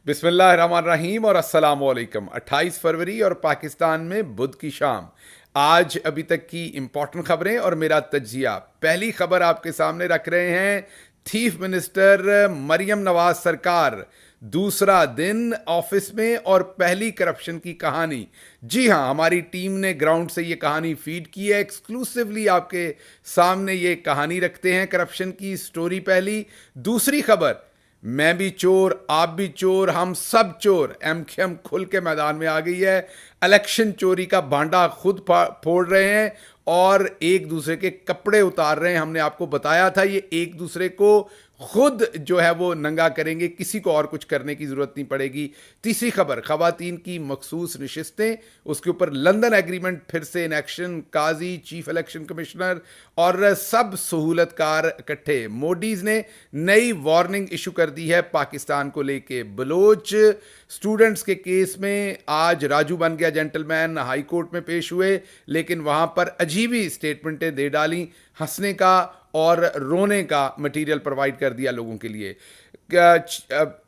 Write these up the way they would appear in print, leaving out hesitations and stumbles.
बिस्मिल्लाहिर्रहमानिर्रहीम और अस्सलाम वालेकुम। 28 फरवरी और पाकिस्तान में बुध की शाम। आज अभी तक की इंपॉर्टेंट खबरें और मेरा तज्जिया। पहली खबर आपके सामने रख रहे हैं, चीफ मिनिस्टर मरियम नवाज सरकार दूसरा दिन ऑफिस में और पहली करप्शन की कहानी। जी हां, हमारी टीम ने ग्राउंड से ये कहानी फीड की है, एक्सक्लूसिवली आपके सामने ये कहानी रखते हैं। करप्शन की स्टोरी पहली। दूसरी खबर, मैं भी चोर, आप भी चोर, हम सब चोर। एमकेएम खुल के मैदान में आ गई है। इलेक्शन चोरी का भांडा खुद फोड़ रहे हैं और एक दूसरे के कपड़े उतार रहे हैं। हमने आपको बताया था ये एक दूसरे को खुद जो है वो नंगा करेंगे, किसी को और कुछ करने की जरूरत नहीं पड़ेगी। तीसरी खबर, खवातीन की मखसूस नशिस्तें, उसके ऊपर लंदन एग्रीमेंट फिर से in action. Qazi, chief election commissioner और सब सहूलतकार इकट्ठे। मोडीज ने नई वार्निंग इशू कर दी है पाकिस्तान को लेके। बलोच स्टूडेंट्स के केस में आज राजू बन गया जेंटलमैन, हाई कोर्ट में पेश हुए, लेकिन वहां पर अजीबी स्टेटमेंटें दे डाली। हंसने का और रोने का मटेरियल प्रोवाइड कर दिया लोगों के लिए।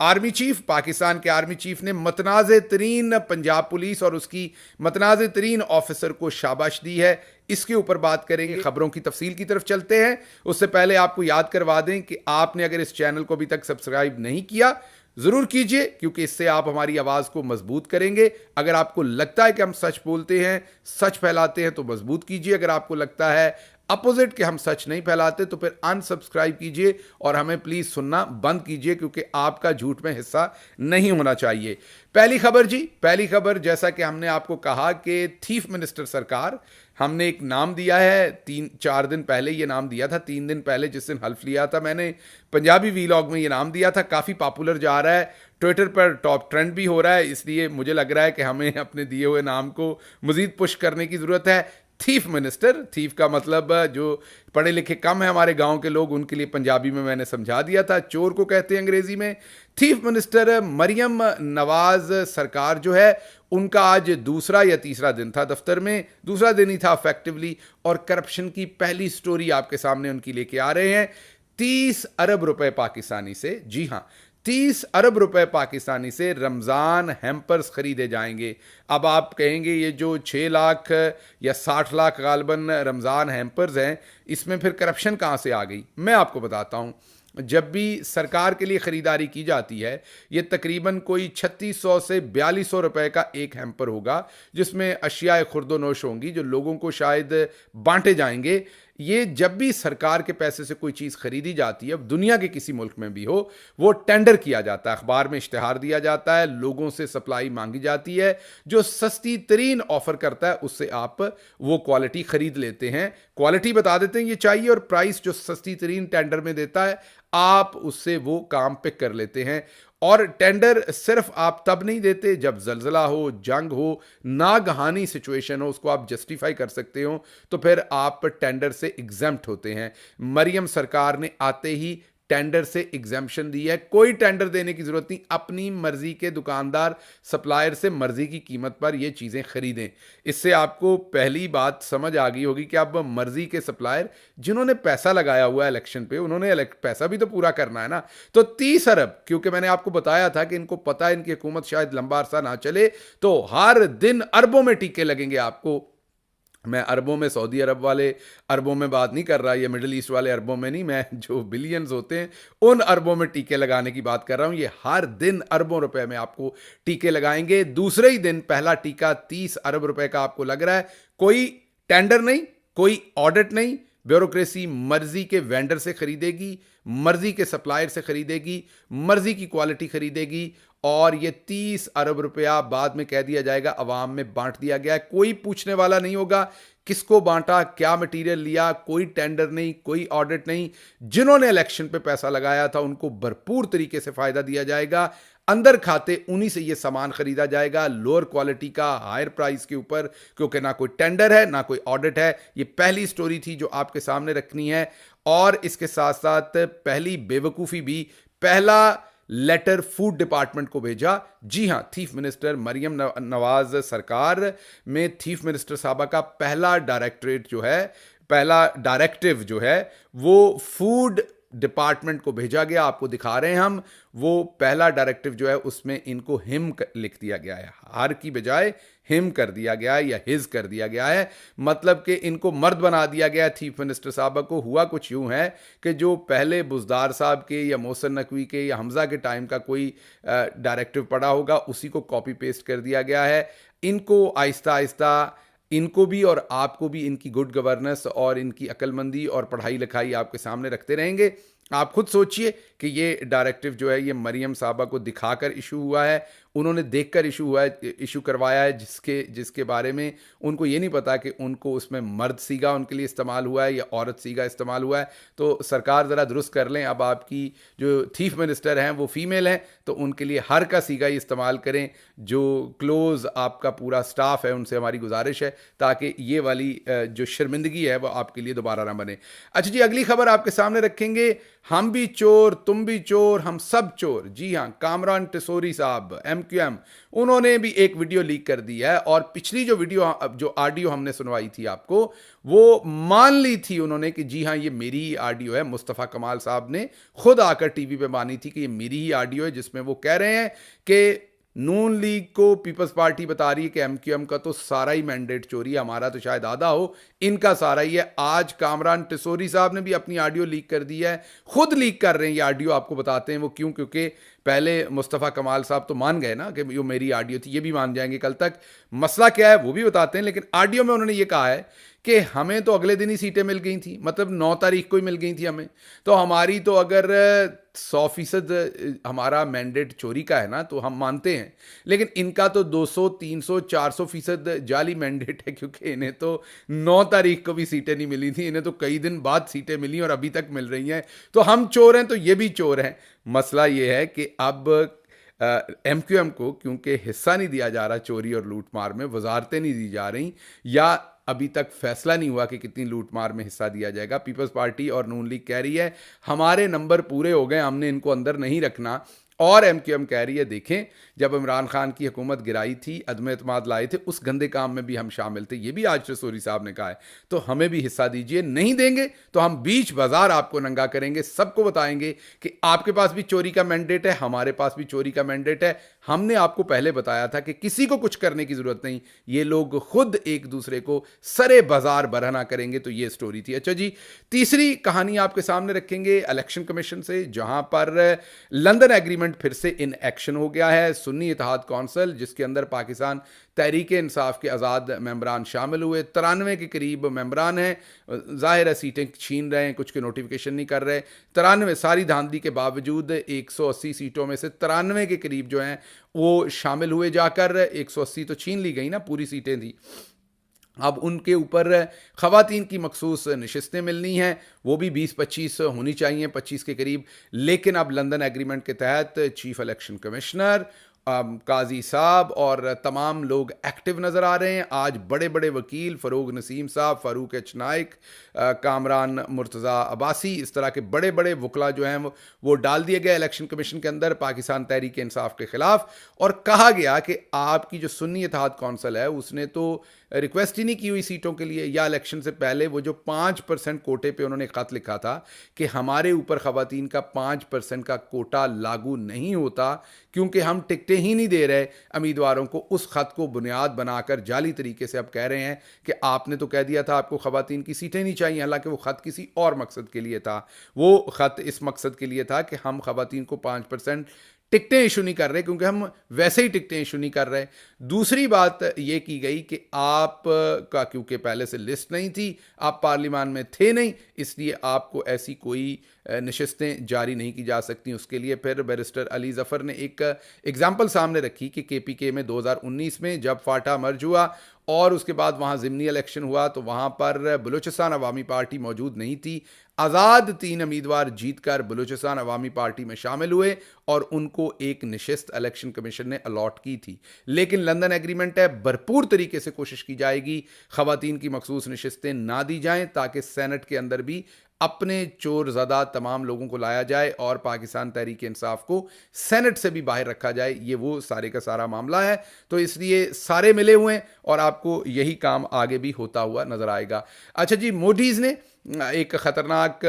आर्मी चीफ, पाकिस्तान के आर्मी चीफ ने मतनाज़े तरीन पंजाब पुलिस और उसकी मतनाज़े तरीन ऑफिसर को शाबाश दी है। इसके ऊपर बात करेंगे। खबरों की तफसील की तरफ चलते हैं। उससे पहले आपको याद करवा दें कि आपने अगर इस चैनल को अभी तक सब्सक्राइब नहीं किया, जरूर कीजिए, क्योंकि इससे आप हमारी आवाज को मजबूत करेंगे। अगर आपको लगता है कि हम सच बोलते हैं, सच फैलाते हैं, तो मजबूत कीजिए। अगर आपको लगता है अपोजिट कि हम सच नहीं फैलाते, तो फिर अनसब्सक्राइब कीजिए और हमें प्लीज सुनना बंद कीजिए, क्योंकि आपका झूठ में हिस्सा नहीं होना चाहिए। पहली खबर जी, पहली खबर, जैसा कि हमने आपको कहा कि चीफ मिनिस्टर सरकार, हमने एक नाम दिया है 3-4 दिन पहले। ये नाम दिया था 3 दिन पहले, जिस दिन हल्फ लिया था मैंने पंजाबी वीलॉग में। ये नाम दिया था, काफ़ी पॉपुलर जा रहा है, ट्विटर पर टॉप ट्रेंड भी हो रहा है। इसलिए मुझे लग रहा है कि हमें अपने दिए हुए नाम को मजीद पुश करने की ज़रूरत है। चीफ मिनिस्टर, चीफ का मतलब जो पढ़े लिखे कम है हमारे गांव के लोग, उनके लिए पंजाबी में मैंने समझा दिया था। चोर को कहते हैं अंग्रेजी में। चीफ मिनिस्टर मरियम नवाज सरकार जो है, उनका आज दूसरा या तीसरा दिन था दफ्तर में, दूसरा दिन ही था इफेक्टिवली। और करप्शन की पहली स्टोरी आपके सामने उनकी लेके आ रहे हैं। 30 अरब रुपए पाकिस्तानी से, जी हां, 30 अरब रुपए पाकिस्तानी से रमज़ान हैम्पर्स खरीदे जाएंगे। अब आप कहेंगे ये जो 6 लाख या 60 लाख गालबन रमज़ान हैम्पर्स हैं, इसमें फिर करप्शन कहाँ से आ गई? मैं आपको बताता हूँ। जब भी सरकार के लिए ख़रीदारी की जाती है, ये तकरीबन कोई 3600 से 4200 रुपए का एक हैम्पर होगा, जिसमें अशियाए खुर्दोनोश होंगी जो लोगों को शायद बांटे जाएंगे। ये जब भी सरकार के पैसे से कोई चीज़ खरीदी जाती है, अब दुनिया के किसी मुल्क में भी हो, वो टेंडर किया जाता है, अखबार में इश्तिहार दिया जाता है, लोगों से सप्लाई मांगी जाती है। जो सस्ती तरीन ऑफर करता है, उससे आप वो क्वालिटी खरीद लेते हैं। क्वालिटी बता देते हैं ये चाहिए, और प्राइस जो सस्ती तरीन टेंडर में देता है, आप उससे वो काम पिक कर लेते हैं। और टेंडर सिर्फ आप तब नहीं देते जब जलजला हो, जंग हो, नागहानी सिचुएशन हो, उसको आप जस्टिफाई कर सकते हो, तो फिर आप टेंडर से एग्जेम्प्ट होते हैं। मरियम सरकार ने आते ही टेंडर से एग्जेम्पशन दी है। कोई टेंडर देने की जरूरत नहीं, अपनी मर्जी के दुकानदार सप्लायर से मर्जी की कीमत पर ये चीजें खरीदें। इससे आपको पहली बात समझ आ गई होगी कि अब मर्जी के सप्लायर जिन्होंने पैसा लगाया हुआ है इलेक्शन पे, उन्होंने पैसा भी तो पूरा करना है ना। तो 30 अरब, क्योंकि मैंने आपको बताया था कि इनको पता है इनकी हुकूमत शायद लंबा अरसा ना चले, तो हर दिन अरबों में टीके लगेंगे आपको। मैं अरबों में, सऊदी अरब वाले अरबों में बात नहीं कर रहा, ये मिडिल ईस्ट वाले अरबों में नहीं, मैं जो बिलियंस होते हैं उन अरबों में टीके लगाने की बात कर रहा हूं। ये हर दिन अरबों रुपए में आपको टीके लगाएंगे। दूसरे ही दिन पहला टीका 30 अरब रुपए का आपको लग रहा है। कोई टेंडर नहीं, कोई ऑडिट नहीं, ब्यूरोक्रेसी मर्जी के वेंडर से खरीदेगी, मर्जी के सप्लायर से खरीदेगी, मर्जी की क्वालिटी खरीदेगी। और ये 30 अरब रुपया बाद में कह दिया जाएगा अवाम में बांट दिया गया है। कोई पूछने वाला नहीं होगा किसको बांटा, क्या मटेरियल लिया। कोई टेंडर नहीं, कोई ऑडिट नहीं। जिन्होंने इलेक्शन पे पैसा लगाया था उनको भरपूर तरीके से फायदा दिया जाएगा। अंदर खाते उन्हीं से ये सामान खरीदा जाएगा, लोअर क्वालिटी का, हायर प्राइस के ऊपर, क्योंकि ना कोई टेंडर है, ना कोई ऑडिट है। ये पहली स्टोरी थी जो आपके सामने रखनी है। और इसके साथ साथ पहली बेवकूफ़ी भी, पहला लेटर फूड डिपार्टमेंट को भेजा। जी हां, चीफ मिनिस्टर मरियम नवाज सरकार में चीफ मिनिस्टर साहबा का पहला डायरेक्टरेट जो है, पहला डायरेक्टिव जो है, वो फूड डिपार्टमेंट को भेजा गया, आपको दिखा रहे हैं हम, वो पहला डायरेक्टिव जो है उसमें इनको हिम लिख दिया गया है, हर की बजाय हिम कर दिया गया है या हिज कर दिया गया है, मतलब कि इनको मर्द बना दिया गया है चीफ मिनिस्टर साहब को। हुआ कुछ यूं है कि जो पहले बुजदार साहब के या मोहसिन नकवी के या हमजा के टाइम का कोई डायरेक्टिव पड़ा होगा, उसी को कॉपी पेस्ट कर दिया गया है। इनको आहिस्ता आहिस्ता, इनको भी और आपको भी, इनकी गुड गवर्नेंस और इनकी अक्लमंदी और पढ़ाई लिखाई आपके सामने रखते रहेंगे। आप खुद सोचिए कि ये डायरेक्टिव जो है ये मरियम साहबा को दिखाकर इशू हुआ है, उन्होंने देखकर इशू हुआ है, इशू करवाया है, जिसके बारे में उनको ये नहीं पता कि उनको उसमें मर्द सीगा उनके लिए इस्तेमाल हुआ है या औरत सीगा इस्तेमाल हुआ है। तो सरकार ज़रा दुरुस्त कर लें। अब आपकी जो चीफ मिनिस्टर हैं वो फीमेल हैं, तो उनके लिए हर का सीगा ही इस्तेमाल करें। जो क्लोज आपका पूरा स्टाफ है उनसे हमारी गुजारिश है, ताकि ये वाली जो शर्मिंदगी है वो आपके लिए दोबारा ना बने। अच्छा जी, अगली खबर आपके सामने रखेंगे। हम भी चोर, तुम भी चोर, हम सब चोर। जी हाँ, कामरान टिसोरी साहब MQM, उन्होंने भी एक वीडियो लीक कर दी है, और पिछली जो वीडियो, जो ऑडियो हमने सुनवाई थी आपको, वो मान ली थी उन्होंने कि जी हाँ ये मेरी ही ऑडियो है। मुस्तफ़ा कमाल साहब ने खुद आकर टीवी पे मानी थी कि ये मेरी ही ऑडियो है, जिसमें वो कह रहे हैं कि नून लीग को पीपल्स पार्टी बता रही है कि MQM का तो सारा ही मैंडेट चोरी है, हमारा तो शायद आधा हो, इनका सारा ही है। आज कामरान टिसोरी साहब ने भी अपनी ऑडियो लीक कर दी है, खुद लीक कर रहे हैं ये ऑडियो। आपको बताते हैं वो क्यों, क्योंकि पहले मुस्तफ़ा कमाल साहब तो मान गए ना कि ये मेरी ऑडियो थी, ये भी मान जाएंगे कल तक। मसला क्या है वो भी बताते हैं, लेकिन ऑडियो में उन्होंने ये कहा है कि हमें तो अगले दिन ही सीटें मिल गई थी, मतलब 9 तारीख को ही मिल गई थी हमें, तो हमारी तो अगर 100% हमारा मैंडेट चोरी का है ना तो हम मानते हैं, लेकिन इनका तो 200, 300, 400% जाली मैंडेट है, क्योंकि इन्हें तो 9 तारीख को भी सीटें नहीं मिली थी, इन्हें तो कई दिन बाद सीटें मिली और अभी तक मिल रही हैं। तो हम चोर हैं तो ये भी चोर हैं। मसला ये है कि अब MQM को क्योंकि हिस्सा नहीं दिया जा रहा चोरी और लूटमार में, वजारतें नहीं दी जा रही, या अभी तक फैसला नहीं हुआ कि कितनी लूटमार में हिस्सा दिया जाएगा। पीपल्स पार्टी और नून लीग कह रही है हमारे नंबर पूरे हो गए, हमने इनको अंदर नहीं रखना, और MQM कह रही है देखें जब इमरान खान की हुकूमत गिराई थी, अदम एतमाद लाए थे, उस गंदे काम में भी हम शामिल थे, ये भी आज टिसोरी साहब ने कहा है, तो हमें भी हिस्सा दीजिए, नहीं देंगे तो हम बीच बाजार आपको नंगा करेंगे, सबको बताएंगे कि आपके पास भी चोरी का मैंडेट है, हमारे पास भी चोरी का मैंडेट है। हमने आपको पहले बताया था कि किसी को कुछ करने की जरूरत नहीं, ये लोग खुद एक दूसरे को सरे बाजार बरहना करेंगे। तो ये स्टोरी थी। अच्छा जी, तीसरी कहानी आपके सामने रखेंगे इलेक्शन कमीशन से, जहां पर लंदन एग्रीमेंट फिर से इन एक्शन हो गया है। सुन्नी इत्तेहाद कौंसिल, जिसके अंदर पाकिस्तान तहरीक इंसाफ के आज़ाद मेंबरान शामिल हुए, 93 के करीब मेंबरान हैं, जाहिर है सीटें छीन रहे हैं, कुछ के नोटिफिकेशन नहीं कर रहे। 93 सारी धांधली के बावजूद 180 सीटों में से 93 के करीब जो हैं वो शामिल हुए जाकर, 180 तो छीन ली गई ना, पूरी सीटें थी। अब उनके ऊपर ख़वातीन की मखसूस नशिस्तें मिलनी हैं, वो भी 20-25 होनी चाहिए, 25 के करीब। लेकिन अब लंदन एग्रीमेंट के तहत चीफ इलेक्शन कमिश्नर, काजी साहब और तमाम लोग एक्टिव नज़र आ रहे हैं। आज बड़े बड़े वकील, फ़रूक नसीम साहब, फ़ारूक एच नाइक, कामरान मुर्तज़ा अब्बासी, इस तरह के बड़े बड़े वकला जो हैं वो डाल दिए गए इलेक्शन कमीशन के अंदर पाकिस्तान तहरीक इंसाफ के ख़िलाफ़। और कहा गया कि आपकी जो सुन्नी इत्तेहाद कौंसिल है उसने तो रिक्वेस्ट ही नहीं की हुई सीटों के लिए, या इलेक्शन से पहले वो जो 5% कोटे पे उन्होंने ख़त लिखा था कि हमारे ऊपर ख़वातीन का 5% का कोटा लागू नहीं होता, क्योंकि हम टिकटें ही नहीं दे रहे उम्मीदवारों को। उस ख़त को बुनियाद बनाकर जाली तरीके से अब कह रहे हैं कि आपने तो कह दिया था आपको ख़वातीन की सीटें नहीं चाहिए, हालांकि वो ख़त किसी और मकसद के लिए था। वो ख़त इस मकसद के लिए था कि हम ख़वातीन को 5% टिकटें इशू नहीं कर रहे, क्योंकि हम वैसे ही टिकटें इशू नहीं कर रहे। दूसरी बात ये की गई कि आप का क्योंकि पहले से लिस्ट नहीं थी, आप पार्लियामान में थे नहीं, इसलिए आपको ऐसी कोई नशिस्तें जारी नहीं की जा सकती। उसके लिए फिर बैरिस्टर अली ज़फ़र ने एक एग्जाम्पल सामने रखी कि KPK में 2019 में जब फाटा मर्ज हुआ और उसके बाद वहाँ ज़िमनी इलेक्शन हुआ, तो वहाँ पर बलूचिस्तान अवामी पार्टी मौजूद नहीं थी। आज़ाद 3 उम्मीदवार जीतकर बलूचिस्तान अवामी पार्टी में शामिल हुए और उनको एक नशिस्त इलेक्शन कमीशन ने अलॉट की थी। लेकिन लंदन एग्रीमेंट है, भरपूर तरीके से कोशिश की जाएगी ख़वातीन की मखसूस नशिस्तें ना दी जाएं, ताकि सेनेट के अंदर भी अपने चोर ज़दा तमाम लोगों को लाया जाए और पाकिस्तान तहरीक इंसाफ को सेनेट से भी बाहर रखा जाए। ये वो सारे का सारा मामला है। तो इसलिए सारे मिले हुए हैं और आपको यही काम आगे भी होता हुआ नज़र आएगा। अच्छा जी, मोडीज़ ने एक ख़तरनाक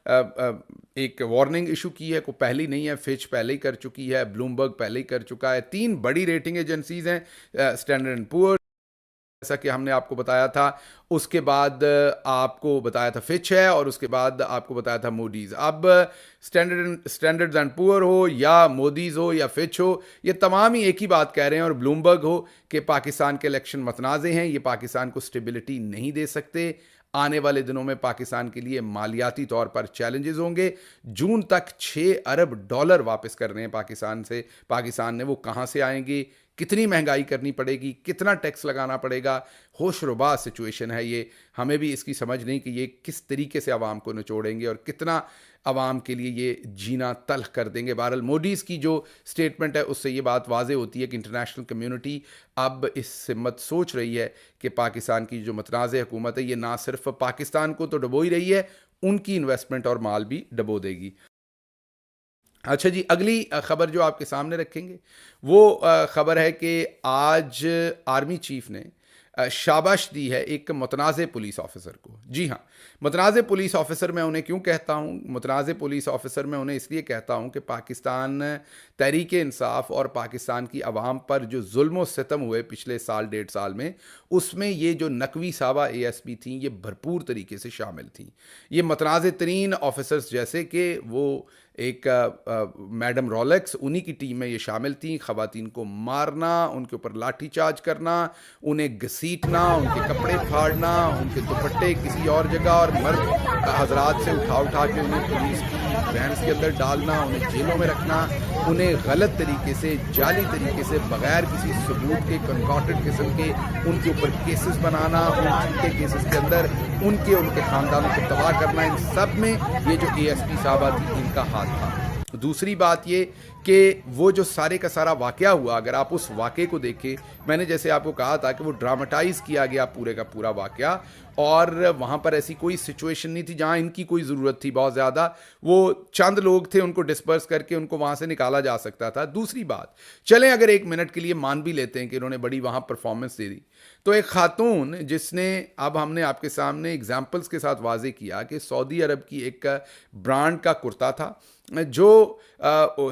एक वार्निंग इशू की है, को पहली नहीं है, फिच पहले ही कर चुकी है, ब्लूमबर्ग पहले ही कर चुका है। 3 बड़ी रेटिंग एजेंसीज हैं, स्टैंडर्ड एंड पुअर जैसा कि हमने आपको बताया था, उसके बाद आपको बताया था फिच है, और उसके बाद आपको बताया था मूडीज। अब स्टैंडर्ड एंड पुअर हो या मोदीज हो या फिच हो, ये तमाम ही एक ही बात कह रहे हैं, और ब्लूमबर्ग हो कि पाकिस्तान के इलेक्शन मतनाज़े हैं, ये पाकिस्तान को स्टेबिलिटी नहीं दे सकते। आने वाले दिनों में पाकिस्तान के लिए मालियाती तौर पर चैलेंजेस होंगे। जून तक $6 अरब वापस करने हैं पाकिस्तान से, पाकिस्तान ने, वो कहाँ से आएंगे, कितनी महंगाई करनी पड़ेगी, कितना टैक्स लगाना पड़ेगा, होशरुबा सिचुएशन है ये। हमें भी इसकी समझ नहीं कि ये किस तरीके से आवाम को निचोड़ेंगे और कितना आवाम के लिए ये जीना तल्ख कर देंगे। बहरहाल मोडीज़ की जो स्टेटमेंट है उससे ये बात वाज़े होती है कि इंटरनेशनल कम्युनिटी अब इस सिमत सोच रही है कि पाकिस्तान की जो मतनाज़ हुकूमत है ये ना सिर्फ पाकिस्तान को तो डबो ही रही है, उनकी इन्वेस्टमेंट और माल भी डबो देगी। अच्छा जी, अगली खबर जो आपके सामने रखेंगे वो खबर है कि आज आर्मी चीफ ने शाबाश दी है एक मुतनाज़ पुलिस ऑफिसर को। जी हाँ, मुतनाज़ पुलिस ऑफिसर मैं उन्हें क्यों कहता हूँ, मुतनाज़ पुलिस ऑफिसर मैं उन्हें इसलिए कहता हूँ कि पाकिस्तान तहरीक इंसाफ और पाकिस्तान की आवाम पर जो जुल्म व सितम हुए पिछले साल 1.5 साल में, उसमें ये जो नकवी साहबा ASP थी ये भरपूर तरीके से शामिल थी। ये मुतनाज़ तरीन ऑफिसर्स जैसे कि वो एक मैडम रॉलेक्स, उन्हीं की टीम में ये शामिल थी। ख़वातीन को मारना, उनके ऊपर लाठी चार्ज करना, उन्हें घसीटना, उनके कपड़े फाड़ना, उनके दुपट्टे किसी और जगह और मर्द हजरात से उठा के उन्हें पुलिस की वैन्स के अंदर डालना, उन्हें जेलों में रखना, उन्हें गलत तरीके से, जाली तरीके से, बगैर किसी सबूत के, कंकॉर्डेड किस्म के उनके ऊपर केसेस बनाना, उन झूठे केसेस के अंदर उनके ख़ानदानों को तबाह करना, इन सब में ये जो ASP साहबा थी इनका हाथ था। दूसरी बात ये कि वो जो सारे का सारा वाक़या हुआ, अगर आप उस वाक़े को देखें, मैंने जैसे आपको कहा था कि वो ड्रामेटाइज़ किया गया पूरे का पूरा वाक़या, और वहाँ पर ऐसी कोई सिचुएशन नहीं थी जहाँ इनकी कोई ज़रूरत थी बहुत ज़्यादा। वो चंद लोग थे, उनको डिस्पर्स करके उनको वहाँ से निकाला जा सकता था। दूसरी बात, चलें अगर 1 मिनट के लिए मान भी लेते हैं कि इन्होंने बड़ी वहाँ परफॉर्मेंस दे दी, तो एक खातून जिसने, अब हमने आपके सामने एग्जाम्पल्स के साथ वाजे किया कि सऊदी अरब की एक ब्रांड का कुर्ता था जो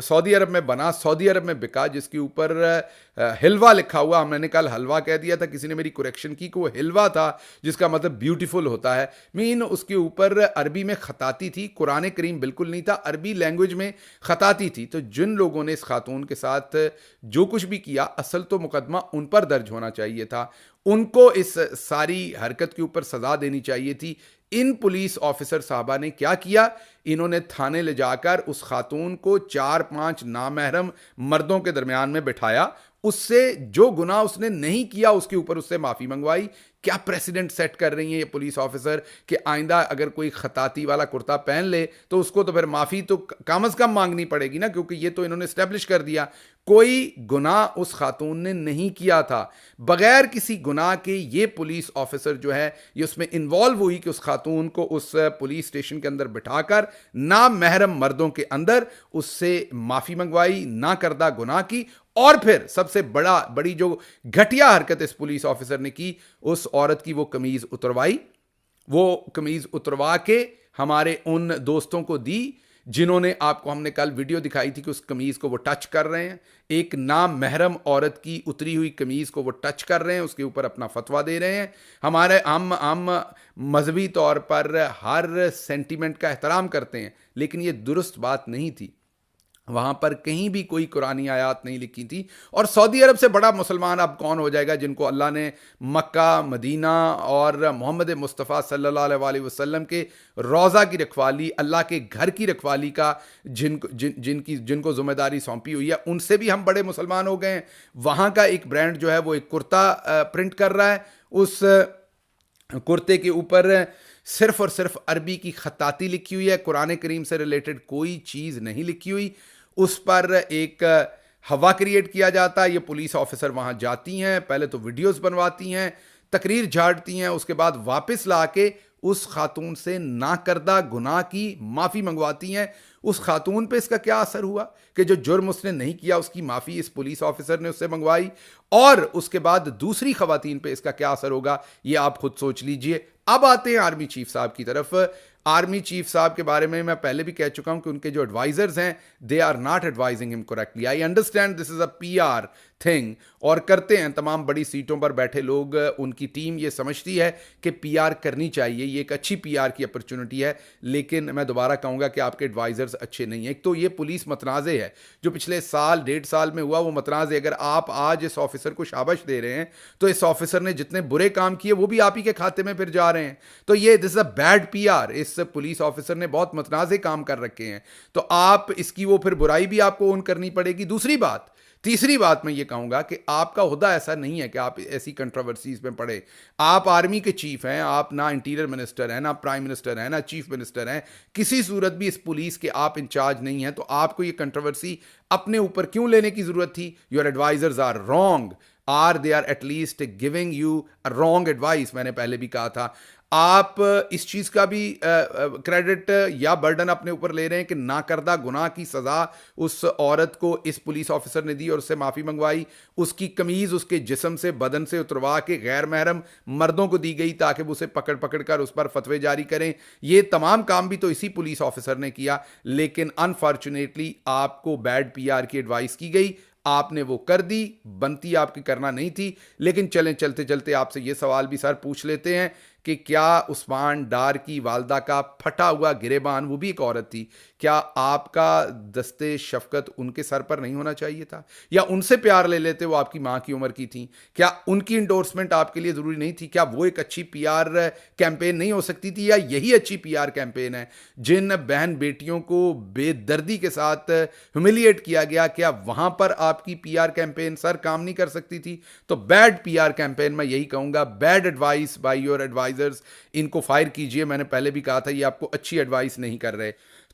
सऊदी अरब में बना, सऊदी अरब में बिका, जिसके ऊपर हिलवा लिखा हुआ, मैंने कल हलवा कह दिया था, किसी ने मेरी करेक्शन की कि वो हिलवा था जिसका मतलब ब्यूटीफुल होता है। मीन उसके ऊपर अरबी में खताती थी, कुरान करीम बिल्कुल नहीं था, अरबी लैंग्वेज में खताती थी। तो जिन लोगों ने इस खातून के साथ जो कुछ भी किया, असल तो मुकदमा उन पर दर्ज होना चाहिए था, उनको इस सारी हरकत के ऊपर सजा देनी चाहिए थी। इन पुलिस ऑफिसर साहबा ने क्या किया, इन्होंने थाने ले जाकर उस खातून को 4-5 नामहरम मर्दों के दरमियान में बिठाया, उससे जो गुनाह उसने नहीं किया उसके ऊपर उससे माफ़ी मंगवाई। क्या प्रेसिडेंट सेट कर रही हैं ये पुलिस ऑफिसर कि आइंदा अगर कोई खताती वाला कुर्ता पहन ले तो उसको तो फिर माफ़ी तो कम अज़ कम मांगनी पड़ेगी ना, क्योंकि ये तो इन्होंने स्टैब्लिश कर दिया कोई गुनाह उस खातून ने नहीं किया था। बगैर किसी गुनाह के ये पुलिस ऑफिसर जो है ये उसमें इन्वॉल्व हुई कि उस खातून को उस पुलिस स्टेशन के अंदर बिठाकर नामहरम मर्दों के अंदर उससे माफ़ी मंगवाई, ना करदा गुनाह की, और फिर सबसे बड़ी जो घटिया हरकत इस पुलिस ऑफिसर ने की, उस औरत की वो कमीज उतरवाई। वो कमीज उतरवा के हमारे उन दोस्तों को दी जिन्होंने, आपको हमने कल वीडियो दिखाई थी कि उस कमीज को वो टच कर रहे हैं, एक नाम महरम औरत की उतरी हुई कमीज को वो टच कर रहे हैं, उसके ऊपर अपना फतवा दे रहे हैं। हम मजहबी तौर पर हर सेंटीमेंट का एहतराम करते हैं, लेकिन ये दुरुस्त बात नहीं थी। वहाँ पर कहीं भी कोई कुरानी आयात नहीं लिखी थी। और सऊदी अरब से बड़ा मुसलमान अब कौन हो जाएगा जिनको अल्लाह ने मक्का, मदीना और मोहम्मद मुस्तफ़ा सल्लल्लाहु अलैहि वसल्लम के रोज़ा की रखवाली, अल्लाह के घर की रखवाली का जिनको ज़िम्मेदारी सौंपी हुई है, उनसे भी हम बड़े मुसलमान हो गए हैं। वहाँ का एक ब्रांड जो है वो एक कुर्ता प्रिंट कर रहा है, उस कुर्ते के ऊपर सिर्फ और सिर्फ अरबी की खताती लिखी हुई है, कुरान करीम से रिलेटेड कोई चीज़ नहीं लिखी हुई। उस पर एक हवा क्रिएट किया जाता है। ये पुलिस ऑफिसर वहाँ जाती हैं, पहले तो वीडियोस बनवाती हैं, तकरीर झाड़ती हैं, उसके बाद वापस ला के उस खातून से ना करदा गुनाह की माफ़ी मंगवाती हैं। उस खातून पे इसका क्या असर हुआ कि जो जुर्म उसने नहीं किया उसकी माफ़ी इस पुलिस ऑफिसर ने उससे मंगवाई, और उसके बाद दूसरी खवातीन पे इसका क्या असर होगा ये आप खुद सोच लीजिए। अब आते हैं आर्मी चीफ साहब की तरफ। आर्मी चीफ साहब के बारे में मैं पहले भी कह चुका हूं कि उनके जो एडवाइजर्स हैं, they are not advising him correctly. I understand this is a PR thing, और करते हैं तमाम बड़ी सीटों पर बैठे लोग, उनकी टीम ये समझती है कि पीआर करनी चाहिए, ये एक अच्छी पीआर की अपॉर्चुनिटी है। लेकिन मैं दोबारा कहूंगा कि आपके एडवाइजर्स अच्छे नहीं हैं। एक तो ये पुलिस मतनाज़े है, जो पिछले साल 1.5 साल में हुआ वो मतनाज़े। अगर आप आज इस ऑफिसर को शाबाश दे रहे हैं तो इस ऑफिसर ने जितने बुरे काम किए वो भी आप ही के खाते में फिर जा रहे हैं। तो ये this is a bad PR. इस पुलिस ऑफिसर ने बहुत मतनाज़े काम कर रखे हैं, तो आप इसकी वो फिर बुराई भी आपको ओन करनी पड़ेगी। तीसरी बात मैं ये कहूंगा कि आपका हुदा ऐसा नहीं है कि आप ऐसी कंट्रोवर्सीज में पड़े। आप आर्मी के चीफ हैं, आप ना इंटीरियर मिनिस्टर हैं, ना प्राइम मिनिस्टर हैं, ना चीफ मिनिस्टर हैं, किसी सूरत भी इस पुलिस के आप इंचार्ज नहीं हैं। तो आपको ये कंट्रोवर्सी अपने ऊपर क्यों लेने की जरूरत थी? Your advisers are wrong, are they are at least giving you wrong advice. मैंने पहले भी कहा था, आप इस चीज का भी क्रेडिट या बर्डन अपने ऊपर ले रहे हैं कि नाकर्दा गुनाह की सजा उस औरत को इस पुलिस ऑफिसर ने दी और उससे माफी मंगवाई। उसकी कमीज उसके जिस्म से, बदन से उतरवा के गैर महरम मर्दों को दी गई ताकि वो उसे पकड़ पकड़ कर उस पर फतवे जारी करें। ये तमाम काम भी तो इसी पुलिस ऑफिसर ने किया। लेकिन अनफॉर्चुनेटली आपको बैड पीआर की एडवाइस की गई, आपने वो कर दी, बनती आपकी करना नहीं थी। लेकिन चलें, चलते चलते आपसे ये सवाल भी सर पूछ लेते हैं कि क्या उस्मान डार की वालदा का फटा हुआ गिरेबान, वो भी एक औरत थी, क्या आपका दस्ते शफकत उनके सर पर नहीं होना चाहिए था? या उनसे प्यार ले लेते, वो आपकी मां की उम्र की थी? क्या उनकी इंडोर्समेंट आपके लिए जरूरी नहीं थी? क्या वो एक अच्छी पीआर कैंपेन नहीं हो सकती थी? या यही अच्छी पीआर कैंपेन है? जिन बहन बेटियों को बेदर्दी के साथ ह्यूमिलिएट किया गया, क्या वहां पर आपकी पीआर कैंपेन सर काम नहीं कर सकती थी? तो बैड पीआर कैंपेन, मैं यही कहूंगा, bad advice by your advisers. इनको फायर कीजिए। मैंने पहले भी कहा था ये आपको अच्छी एडवाइस नहीं कर रहे।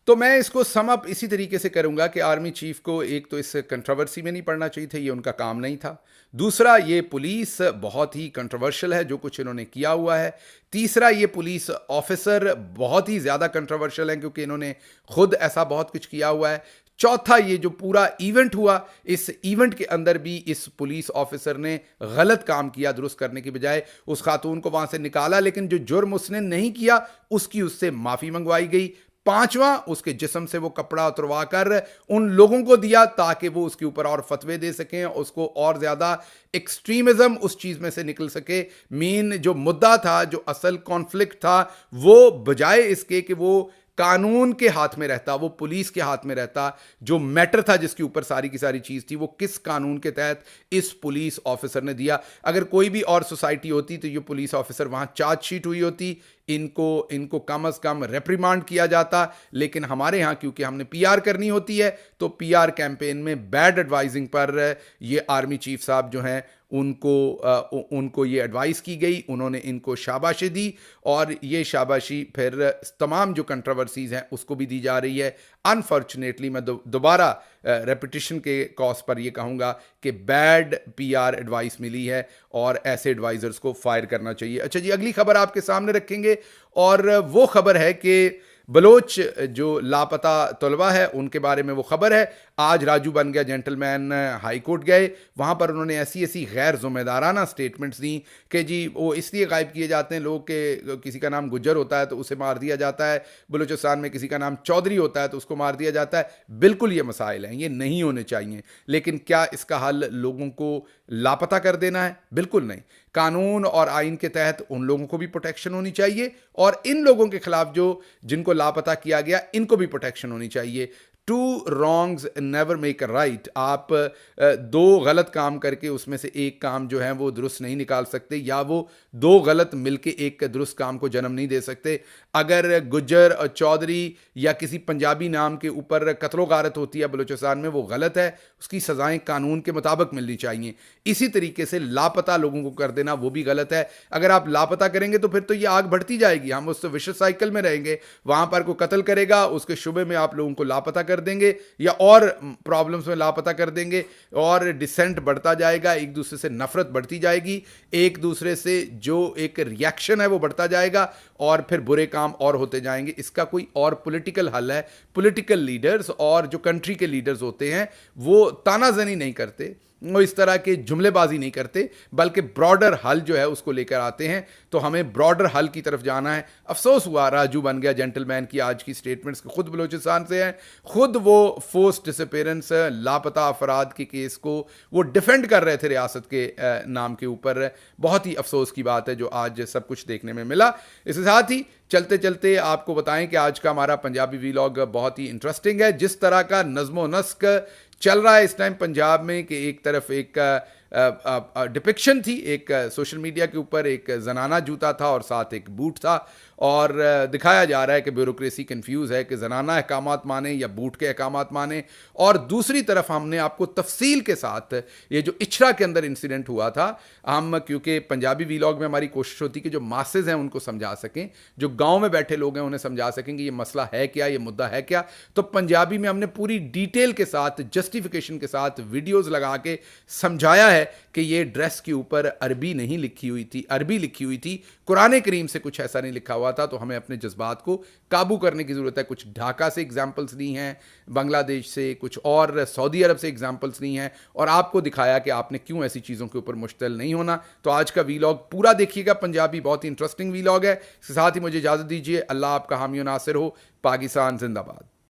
तो मैं इसको सम अप इसी तरीके से करूंगा कि आर्मी चीफ को एक तो इस कंट्रोवर्सी में नहीं पड़ना चाहिए था, ये उनका काम नहीं था। दूसरा, ये पुलिस बहुत ही कंट्रोवर्शियल है जो कुछ इन्होंने किया हुआ है। तीसरा, ये पुलिस ऑफिसर बहुत ही ज्यादा कंट्रोवर्शियल है क्योंकि इन्होंने खुद ऐसा बहुत कुछ किया हुआ है। चौथा, ये जो पूरा इवेंट हुआ, इस इवेंट के अंदर भी इस पुलिस ऑफिसर ने गलत काम किया, दुरुस्त करने की बजाय उस खातून को वहां से निकाला, लेकिन जो जुर्म उसने नहीं किया उसकी उससे माफी मंगवाई गई। पांचवा, उसके जिस्म से वो कपड़ा उतरवा कर उन लोगों को दिया ताकि वो उसके ऊपर और फतवे दे सकें, उसको और ज्यादा एक्सट्रीमिज्म उस चीज में से निकल सके। मेन जो मुद्दा था, जो असल कॉन्फ्लिक्ट था, वो बजाय इसके कि वो कानून के हाथ में रहता, वो पुलिस के हाथ में रहता, जो मैटर था जिसके ऊपर सारी की सारी चीज थी, वो किस कानून के तहत इस पुलिस ऑफिसर ने दिया। अगर कोई भी और सोसाइटी होती तो ये पुलिस ऑफिसर वहां चार्जशीट हुई होती, इनको कम अज कम रेप्रिमांड किया जाता। लेकिन हमारे यहां क्योंकि हमने पीआर करनी होती है, तो पीआर कैंपेन में बैड एडवाइजिंग पर ये आर्मी चीफ साहब जो हैं उनको ये एडवाइस की गई, उन्होंने इनको शाबाशी दी, और ये शाबाशी फिर तमाम जो कंट्रोवर्सीज हैं उसको भी दी जा रही है। अनफॉर्चुनेटली मैं दोबारा रेपिटिशन के कॉज पर ये कहूंगा कि बैड पीआर एडवाइस मिली है और ऐसे एडवाइजर्स को फायर करना चाहिए। अच्छा जी, अगली खबर आपके सामने रखेंगे, और वो खबर है कि बलोच जो लापता तलबा है उनके बारे में वो खबर है। आज राजू बन गया जेंटलमैन हाई कोर्ट गए, वहां पर उन्होंने ऐसी ऐसी गैर जिम्मेदाराना स्टेटमेंट्स दी कि जी वो इसलिए गायब किए जाते हैं लोग के किसी का नाम गुज्जर होता है तो उसे मार दिया जाता है, बलूचिस्तान में किसी का नाम चौधरी होता है तो उसको मार दिया जाता है। बिल्कुल ये मसाइल हैं, ये नहीं होने चाहिए। लेकिन क्या इसका हल लोगों को लापता कर देना है? बिल्कुल नहीं। कानून और आइन के तहत उन लोगों को भी प्रोटेक्शन होनी चाहिए, और इन लोगों के खिलाफ जिनको लापता किया गया इनको भी प्रोटेक्शन होनी चाहिए। Two wrongs never make a right. आप दो गलत काम करके उसमें से एक काम जो है वो दुरुस्त नहीं निकाल सकते, या वो दो गलत मिलके एक दुरुस्त काम को जन्म नहीं दे सकते। अगर गुज्जर और चौधरी या किसी पंजाबी नाम के ऊपर कत्लो गारत होती है बलूचिस्तान में, वो गलत है, उसकी सजाएं कानून के मुताबिक मिलनी चाहिए। इसी तरीके से लापता लोगों को कर देना वो भी गलत है। अगर आप लापता करेंगे तो फिर तो ये आग बढ़ती जाएगी, हम उस विशेष साइकिल में रहेंगे। वहां पर कोई कत्ल करेगा, उसके शुबे में आप लोगों को लापता कर देंगे या और प्रॉब्लम्स में लापता कर देंगे, और डिसेंट बढ़ता जाएगा, एक दूसरे से नफरत बढ़ती जाएगी, एक दूसरे से जो एक रिएक्शन है वो बढ़ता जाएगा, और फिर बुरे काम और होते जाएंगे। इसका कोई और पॉलिटिकल हल है? पॉलिटिकल लीडर्स और जो कंट्री के लीडर्स होते हैं वो तानाजनी नहीं करते, वो इस तरह के जुमलेबाजी नहीं करते, बल्कि ब्रॉडर हल जो है उसको लेकर आते हैं। तो हमें ब्रॉडर हल की तरफ जाना है। अफसोस हुआ राजू बन गया जेंटलमैन की आज की स्टेटमेंट्स खुद बलोचिस्तान से हैं, खुद वो फोर्स डिसअपेरेंस लापता अफराद के केस को वो डिफेंड कर रहे थे रियासत के नाम के ऊपर। बहुत ही अफसोस की बात है जो आज सब कुछ देखने में मिला। इसके साथ ही चलते चलते आपको बताएं कि आज का हमारा पंजाबी वीलॉग बहुत ही इंटरेस्टिंग है। जिस तरह का नज़्मो नस्क चल रहा है इस टाइम पंजाब में कि एक तरफ एक डिपिक्शन थी, एक सोशल मीडिया के ऊपर एक जनाना जूता था और साथ एक बूट था, और दिखाया जा रहा है कि ब्यूरोक्रेसी कंफ्यूज है कि जनाना अहकामात माने या बूट के अहकामात माने। और दूसरी तरफ हमने आपको तफसील के साथ ये जो इचरा के अंदर इंसिडेंट हुआ था, हम क्योंकि पंजाबी वीलॉग में हमारी कोशिश होती है कि जो मासेज हैं उनको समझा सकें, जो गांव में बैठे लोग हैं उन्हें समझा सकें कि ये मसला है क्या, ये मुद्दा है क्या। तो पंजाबी में हमने पूरी डिटेल के साथ जस्टिफिकेशन के साथ वीडियोस लगा के समझाया है कि ये ड्रेस के ऊपर अरबी नहीं लिखी हुई थी, अरबी लिखी हुई थी, कुरान करीम से कुछ ऐसा नहीं लिखा हुआ था। तो हमें अपने जज्बात को काबू करने की ज़रूरत है। कुछ ढाका से एग्जाम्पल्स ली हैं, बांग्लादेश से, कुछ और सऊदी अरब से एग्जाम्पल्स ली हैं, और आपको दिखाया कि आपने क्यों ऐसी चीज़ों के ऊपर मुश्तल नहीं होना। तो आज का वीलॉग पूरा देखिएगा, पंजाबी बहुत ही इंटरेस्टिंग वीलॉग है। इसके साथ ही मुझे इजाज़त दीजिए। अल्लाह आपका हामी नासिर हो। पाकिस्तान जिंदाबाद।